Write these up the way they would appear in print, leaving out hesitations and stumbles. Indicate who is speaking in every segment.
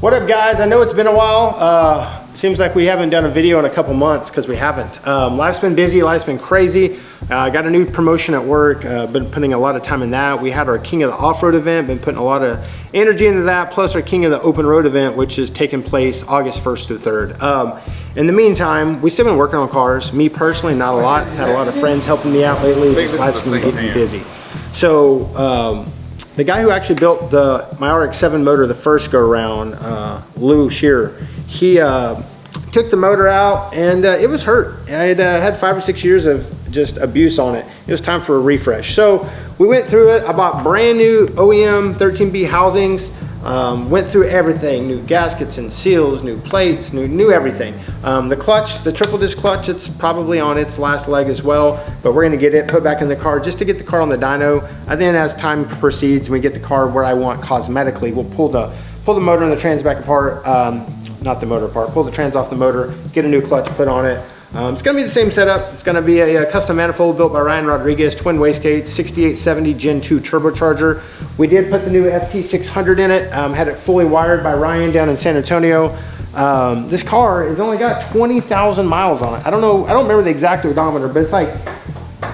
Speaker 1: What up, guys? I know it's been a while. Seems like we haven't done a video in a couple months because we haven't. Life's been busy, life's been crazy. Got a new promotion at work, been putting a lot of time in that. We had our King of the Off-Road event, been putting a lot of energy into that, plus our King of the Open Road event, which is taking place August 1st through 3rd. In the meantime, we've still been working on cars. Me personally, not a lot. Had a lot of friends helping me out lately. Just life's been getting busy. So, the guy who actually built my RX-7 motor the first go around, Lou Shearer, he took the motor out and it was hurt. I had 5 or 6 years of just abuse on it. It was time for a refresh. So we went through it. I bought brand new OEM 13B housings, went through everything, new gaskets and seals, new plates, new everything. The clutch, the triple disc clutch, it's probably on its last leg as well, but we're gonna get it put back in the car just to get the car on the dyno. And then as time proceeds and we get the car where I want cosmetically, we'll pull the motor and the trans back apart, not the motor apart, pull the trans off the motor, get a new clutch put on it. It's gonna be the same setup. It's gonna be a custom manifold built by Ryan Rodriguez, twin wastegates, 6870 Gen 2 turbocharger. We did put the new FT600 in it, had it fully wired by Ryan down in San Antonio. This car has only got 20,000 miles on it. I don't remember the exact odometer, but it's like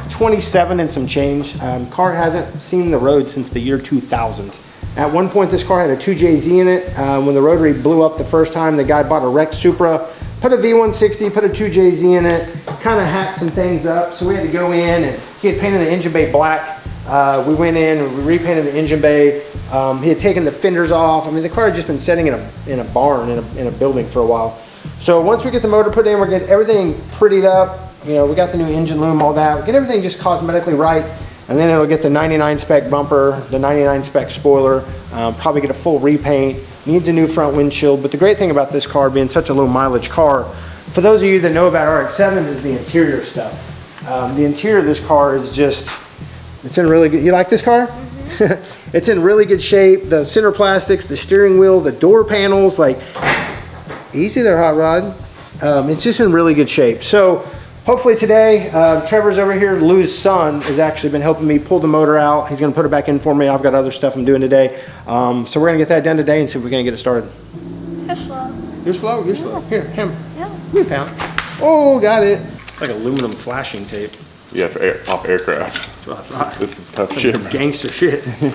Speaker 1: 27 and some change. Car hasn't seen the road since the year 2000. At one point, this car had a 2JZ in it. When the rotary blew up the first time, the guy bought a Rex Supra, put a V160, put a 2JZ in it, kind of hacked some things up. So we had to go in and he had painted the engine bay black. We went in and we repainted the engine bay. He had taken the fenders off. I mean, the car had just been sitting in a barn, in a building for a while. So once we get the motor put in, we're getting everything prettied up. You know, we got the new engine loom, all that. We get everything just cosmetically right. And then it'll get the 99 spec bumper, the 99 spec spoiler, probably get a full repaint, needs a new front windshield. But the great thing about this car being such a low mileage car, for those of you that know about RX-7s, is the interior stuff. The interior of this car is just, it's in really good, you like this car? Mm-hmm. It's in really good shape. The center plastics, the steering wheel, the door panels, like, easy there, Hot Rod. It's just in really good shape. So, hopefully today, Trevor's over here, Lou's son, has actually been helping me pull the motor out. He's gonna put it back in for me. I've got other stuff I'm doing today. So we're gonna get that done today and see if we're gonna get it started.
Speaker 2: You're slow.
Speaker 1: You're slow? You're slow. Here, him.
Speaker 2: Yeah.
Speaker 1: Give me a pound. Oh, got it. Like aluminum flashing tape.
Speaker 3: Yeah, for off aircraft.
Speaker 1: That's what I thought.
Speaker 3: This is tough shit.
Speaker 1: Gangster shit.
Speaker 3: They'll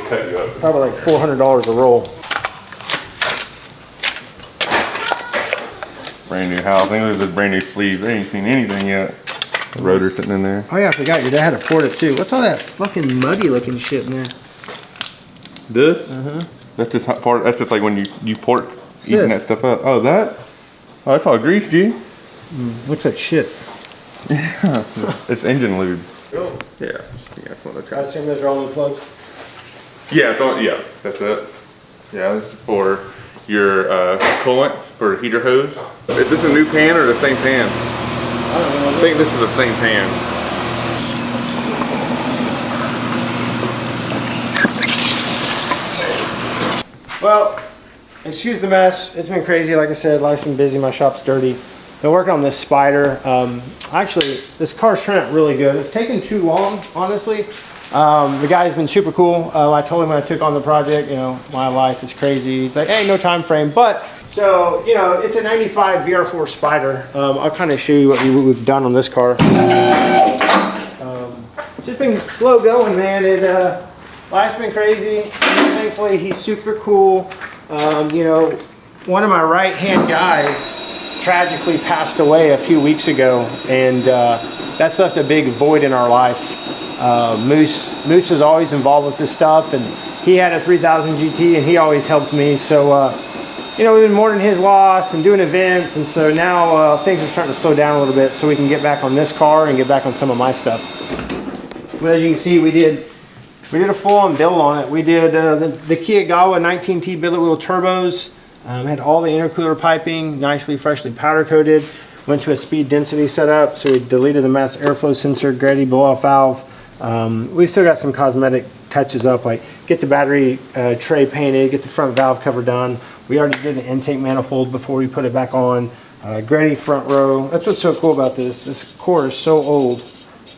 Speaker 3: cut you up.
Speaker 1: Probably like $400 a roll.
Speaker 3: Brand new house. I think there's a brand new sleeve. They ain't seen anything yet. The rotor sitting in there.
Speaker 1: Oh yeah, I forgot your dad had a Ford it too. What's all that fucking muddy looking shit in there?
Speaker 3: This?
Speaker 1: Uh-huh.
Speaker 3: That's just part. That's just like when you port eating that stuff up. Oh, that? Oh, that's all grease, G.
Speaker 1: Looks like shit.
Speaker 3: Yeah. It's engine lube.
Speaker 1: Cool.
Speaker 3: Yeah. That's what
Speaker 1: I assume those are all new plugs?
Speaker 3: Yeah. Yeah. That's it. Yeah. This is for your coolant for heater hose. Is this a new pan or the same pan?
Speaker 1: I don't know.
Speaker 3: I think this is the same pan.
Speaker 1: Well, excuse the mess. It's been crazy. Like I said, life's been busy. My shop's dirty. Been working on this Spider. Actually, this car's turned out really good. It's taken too long, honestly. The guy's been super cool. I told him when I took on the project, you know, my life is crazy. He's like, hey, no time frame. But, so, you know, it's a 95 VR4 Spider. I'll kind of show you what we've done on this car. It's just been slow going, man. Life's been crazy. Thankfully, he's super cool. You know, one of my right-hand guys tragically passed away a few weeks ago, and that's left a big void in our life. Moose is always involved with this stuff, and he had a 3000 GT and he always helped me. So you know, we've been mourning his loss and doing events, and so now things are starting to slow down a little bit so we can get back on this car and get back on some of my stuff. But as you can see, we did a full-on build on it. We did the Kiagawa 19T billet wheel turbos, had all the intercooler piping nicely freshly powder coated, went to a speed density setup, so we deleted the mass airflow sensor, Grady blow-off valve. We've still got some cosmetic touches up, like get the battery tray painted, get the front valve cover done. We already did the intake manifold before we put it back on. Grady front row. That's what's so cool about this. This core is so old,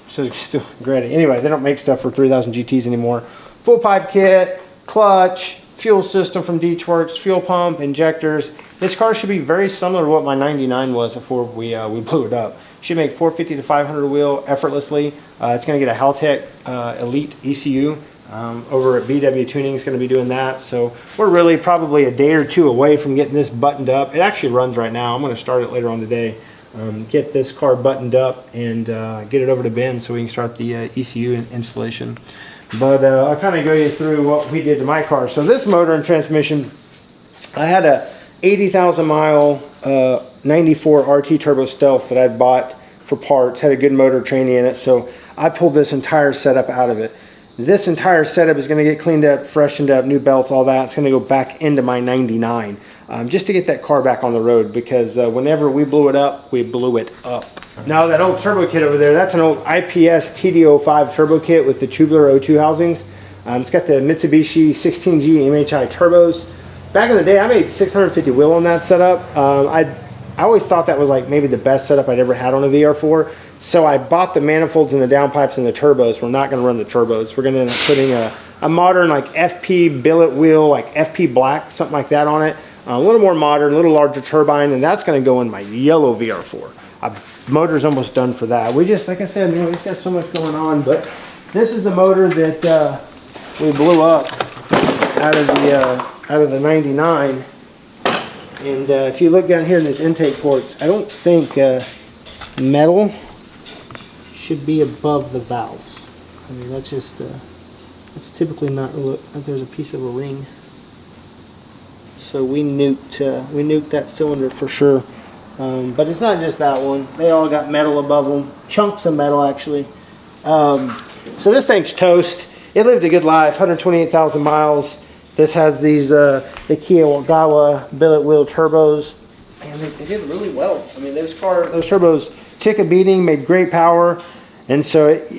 Speaker 1: so it's still Grady. Anyway, they don't make stuff for 3000 GTs anymore. Full pipe kit, clutch, fuel system from Works, fuel pump, injectors. This car should be very similar to what my 99 was before we blew it up. Should make 450 to 500 wheel effortlessly. It's going to get a Haltech Elite ECU. Over at BW Tuning is going to be doing that. So we're really probably a day or two away from getting this buttoned up. It actually runs right now. I'm going to start it later on today. Get this car buttoned up and get it over to Ben so we can start the ECU installation. But I'll kind of go you through what we did to my car. So this motor and transmission, I had a 80,000 mile 94 RT Turbo Stealth that I bought for parts, had a good motor training in it, so I pulled this entire setup out of it. This entire setup is going to get cleaned up, freshened up, new belts, all that. It's going to go back into my 99 just to get that car back on the road, because whenever we blew it up, we blew it up. Now that old turbo kit over there, that's an old IPS TD05 turbo kit with the tubular O2 housings. It's got the Mitsubishi 16G MHI turbos. Back in the day, I made 650 wheel on that setup. I always thought that was like maybe the best setup I'd ever had on a VR4. So I bought the manifolds and the downpipes and the turbos. We're not going to run the turbos. We're going to end up putting a modern like FP billet wheel, like FP black, something like that on it. A little more modern, a little larger turbine, and that's going to go in my yellow VR4. Motor's almost done for that. We just, like I said, man, we've got so much going on. But this is the motor that we blew up out of the 99. And if you look down here in these intake ports, I don't think metal should be above the valves. I mean, that's just that's typically not. Look, there's a piece of a ring. So we nuked that cylinder for sure. But it's not just that one. They all got metal above them, chunks of metal actually. So this thing's toast. It lived a good life, 128,000 miles. This has these the Kia Gawa billet wheel turbos. Man, they did really well. I mean, those turbos took a beating, made great power, and so it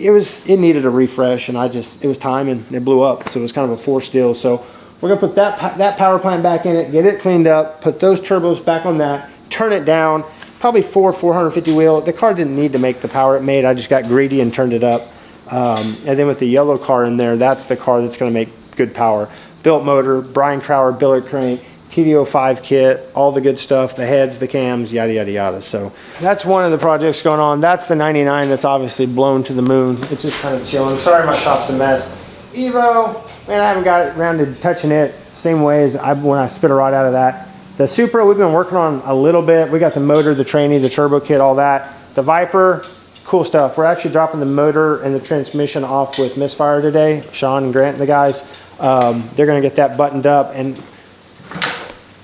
Speaker 1: needed a refresh. And it was time, and it blew up. So it was kind of a forced deal. So we're gonna put that power plant back in it, get it cleaned up, put those turbos back on that, turn it down, probably 450 wheel. The car didn't need to make the power it made. I just got greedy and turned it up. And then with the yellow car in there, that's the car that's gonna make good power. Built motor, Brian Crower billet crank, TD05 kit, all the good stuff, the heads, the cams, yada, yada, yada. So that's one of the projects going on. That's the 99 that's obviously blown to the moon. It's just kind of chilling. Sorry my shop's a mess. Evo, man, I haven't got around to touching it same way as when I spit a rod out of that. The Supra, we've been working on a little bit. We got the motor, the tranny, the turbo kit, all that. The Viper, cool stuff. We're actually dropping the motor and the transmission off with Misfire today. Sean and Grant and the guys. They're gonna get that buttoned up, and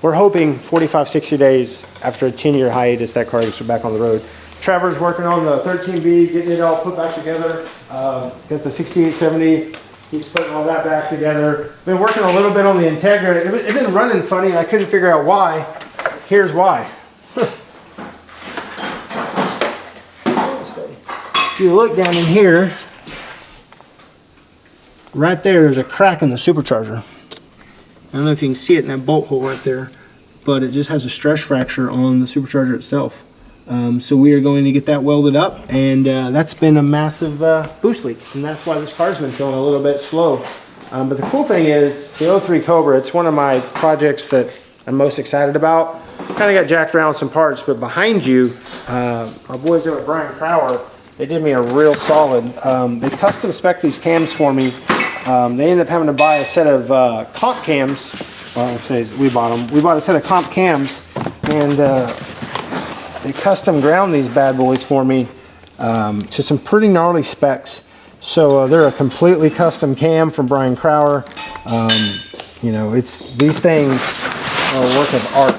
Speaker 1: we're hoping 45, 60 days after a 10-year hiatus, that car gets back on the road. Trevor's working on the 13B, getting it all put back together. Got the 6870. He's putting all that back together. Been working a little bit on the Integra. It's been running funny. I couldn't figure out why. Here's why. If you look down in here, right there's a crack in the supercharger. I don't know if you can see it in that bolt hole right there, but it just has a stress fracture on the supercharger itself. So we are going to get that welded up, and that's been a massive boost leak, and that's why this car's been feeling a little bit slow. But the cool thing is the 03 Cobra, it's one of my projects that I'm most excited about. Kind of got jacked around with some parts, but behind you, our boys over at Brian Crower, they did me a real solid. They custom spec these cams for me. They ended up having to buy a set of comp cams. Well, we bought them. We bought a set of comp cams, and they custom ground these bad boys for me to some pretty gnarly specs. So they're a completely custom cam from Brian Crower. You know, these things are a work of art.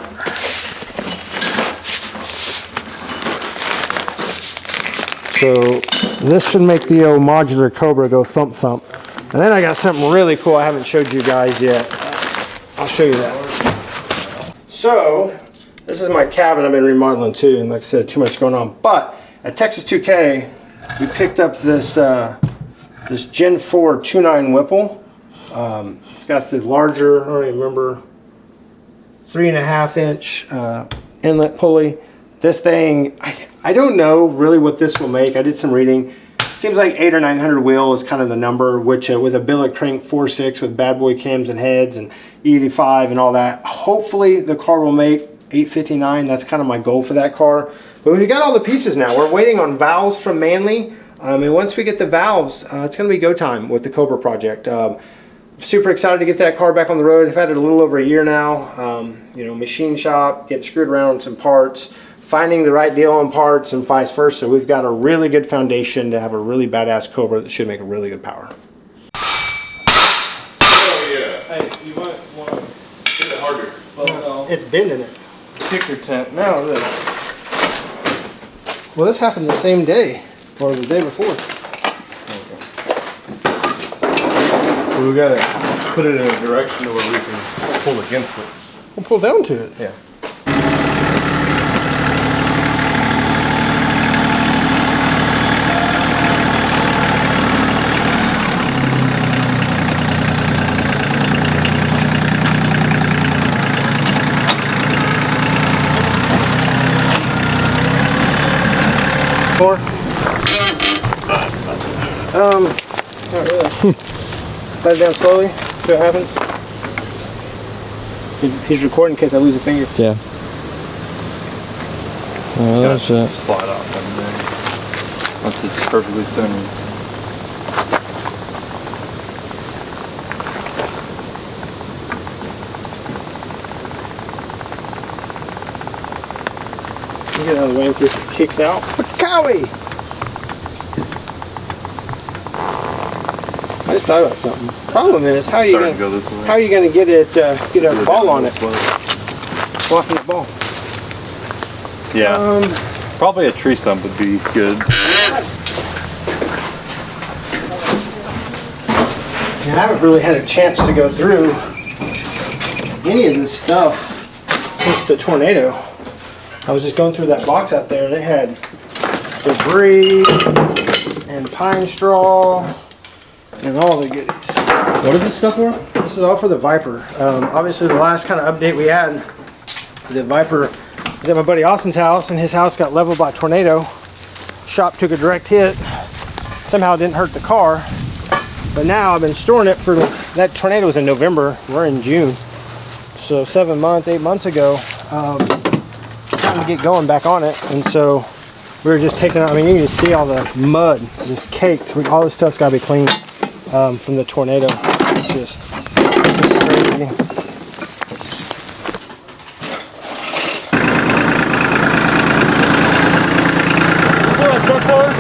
Speaker 1: So this should make the old modular Cobra go thump thump. And then I got something really cool I haven't showed you guys yet. I'll show you that. So this is my cabin I've been remodeling too, and like I said, too much going on. But at Texas 2K, we picked up this this Gen 4 2.9 Whipple. It's got the larger, I don't even remember, 3.5 inch inlet pulley. This thing, I don't know really what this will make. I did some reading. Seems like 800 or 900 wheel is kind of the number, which with a billet crank 4.6 with bad boy cams and heads and E85 and all that, hopefully the car will make 859. That's kind of my goal for that car. But we've got all the pieces now. We're waiting on valves from Manly. And once we get the valves, it's going to be go time with the Cobra project. Super excited to get that car back on the road. I've had it a little over a year now. You know, machine shop, getting screwed around on some parts, finding the right deal on parts and vice versa. We've got a really good foundation to have a really badass Cobra that should make a really good power.
Speaker 3: Oh yeah.
Speaker 2: Hey, you might want to
Speaker 3: Hit it harder.
Speaker 1: It's bending it.
Speaker 2: kick your tent. Now this.
Speaker 1: Well, this happened the same day or the day before.
Speaker 2: We gotta put it in a direction to where we can pull against it.
Speaker 1: We'll pull down to it.
Speaker 2: Yeah.
Speaker 1: Four. Not really. Let it down slowly. See what happens. He's recording in case I lose a finger.
Speaker 4: Yeah. Oh, that's it.
Speaker 2: Slide off in there. Once it's perfectly centered.
Speaker 1: Get out of the way in case it kicks out. Cowie! I just thought about something. Problem is, how are you
Speaker 2: Starting
Speaker 1: gonna
Speaker 2: to go this way.
Speaker 1: how are you gonna get it get a ball on it? Blocking the ball.
Speaker 2: Yeah. Probably a tree stump would be good.
Speaker 1: I haven't really had a chance to go through any of this stuff since the tornado. I was just going through that box out there and it had debris and pine straw and all the goodies.
Speaker 4: What is this stuff for?
Speaker 1: This is all for the Viper. Obviously the last kind of update we had, the Viper was at my buddy Austin's house and his house got leveled by a tornado. Shop took a direct hit. Somehow it didn't hurt the car. But now I've been storing it for, that tornado was in November, we're in June. So 7 months, 8 months ago, time to get going back on it. And so we were just taking out, I mean, you can just see all the mud just caked. All this stuff's gotta be cleaned from the tornado. It's just crazy. Pull that truck forward.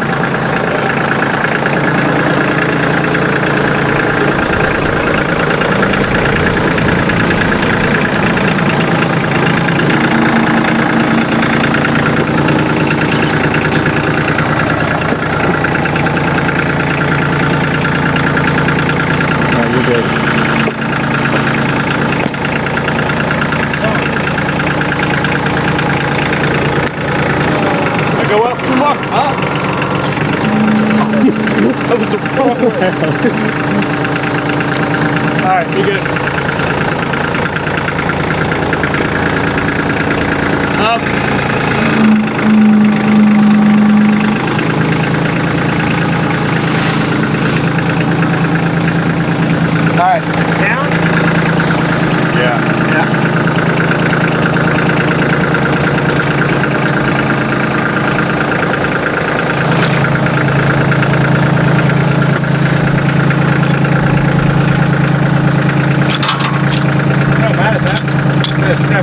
Speaker 1: Go up, fuck up. That was the wrong way. Alright, you good. Up. Alright, down?
Speaker 2: Yeah.
Speaker 1: Yeah.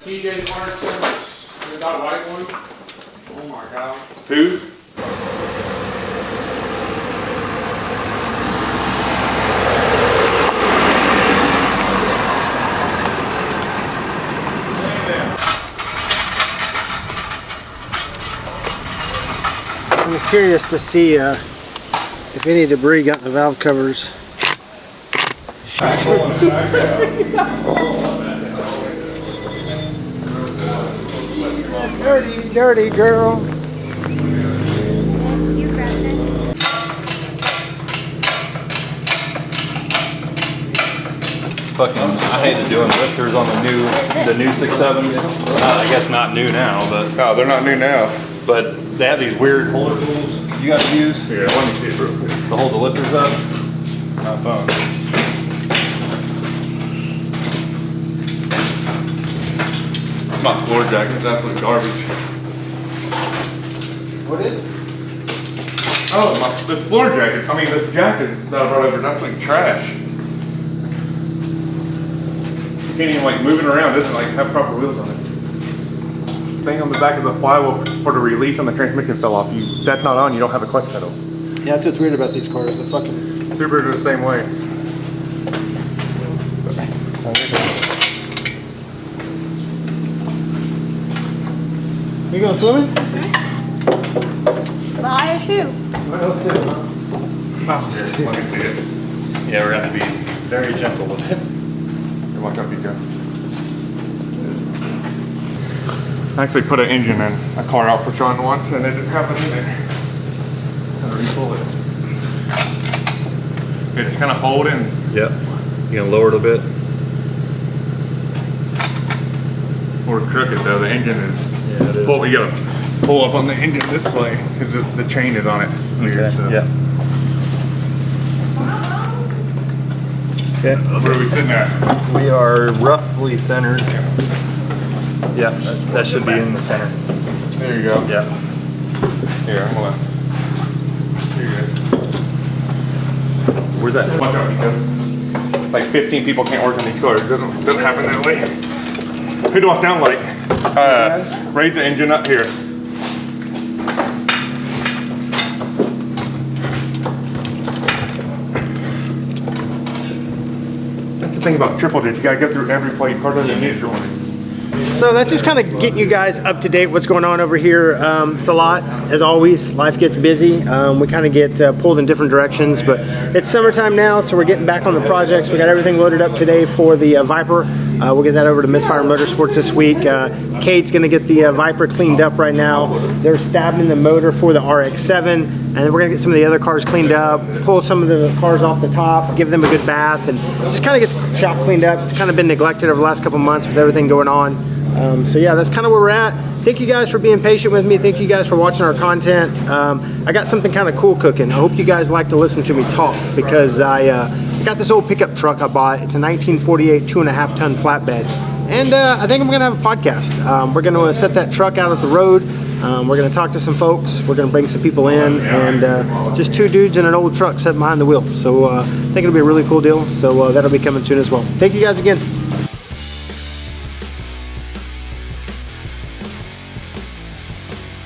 Speaker 1: TJ's RX-7, you got a white one? Oh my god.
Speaker 3: Who?
Speaker 1: I'm curious to see if any debris got in the valve covers. Dirty, dirty girl.
Speaker 5: You grab this.
Speaker 2: Fucking, I hated doing lifters on the new 6.7s. I guess not new now, but
Speaker 3: No, they're not new now.
Speaker 2: they have these weird holder pools. you got to use
Speaker 3: Here, let me see it real quick.
Speaker 2: to hold the lifters up? Not fun.
Speaker 3: My floor jacket's absolute garbage.
Speaker 1: What is?
Speaker 3: Oh, the floor jacket. I mean, the jacket that I brought over is absolute trash. You can't even like move it around. It doesn't like have proper wheels on it. Thing on the back of the flywheel for the release on the transmission fell off. That's not on. You don't have a clutch pedal.
Speaker 1: Yeah, that's what's weird about these cars. The fucking.
Speaker 3: Subarus are the same way.
Speaker 1: You going swimming?
Speaker 5: Buy a shoe.
Speaker 1: What else do?
Speaker 3: Here, let me see it.
Speaker 2: Yeah, we're gonna have to be very gentle with it.
Speaker 3: Here, watch out, Pico. I actually put an engine in a car out for Sean once, and it just happened in there. Gotta re-pull it. Okay, just kind of hold in.
Speaker 2: Yep. You gonna lower it a bit?
Speaker 3: Or crooked though, the engine is.
Speaker 2: Yeah, it is.
Speaker 3: Well, we gotta pull up on the engine this way because the chain is on it. Weird, so.
Speaker 2: Yeah. Okay.
Speaker 3: Where are we sitting at?
Speaker 2: We are roughly centered. Yeah, that should be in the center.
Speaker 3: There you go.
Speaker 2: Yeah.
Speaker 3: Here, I'm gonna. Here you go.
Speaker 2: Where's that?
Speaker 3: Watch out, because like 15 people can't work on these cars. It doesn't happen that way. Who do I sound like? Raise the engine up here. That's the thing about triple ditch. You gotta go through every plate. Car doesn't need your one.
Speaker 1: So that's just kind of getting you guys up to date what's going on over here. It's a lot, as always. Life gets busy. We kind of get pulled in different directions, but it's summertime now, so we're getting back on the projects. We got everything loaded up today for the Viper. We'll get that over to Misfire Motorsports this week. Kate's gonna get the Viper cleaned up right now. They're stabbing the motor for the RX-7, and then we're gonna get some of the other cars cleaned up, pull some of the cars off the top, give them a good bath, and just kind of get the shop cleaned up. It's kind of been neglected over the last couple months with everything going on. So yeah, that's kind of where we're at. Thank you guys for being patient with me. Thank you guys for watching our content. I got something kind of cool cooking. I hope you guys like to listen to me talk, because I got this old pickup truck I bought. It's a 1948 2.5 ton flatbed. And I think I'm gonna have a podcast. We're gonna set that truck out at the road. We're gonna talk to some folks. We're gonna bring some people in, and just two dudes in an old truck sitting behind the wheel. So I think it'll be a really cool deal. So that'll be coming soon as well. Thank you guys again.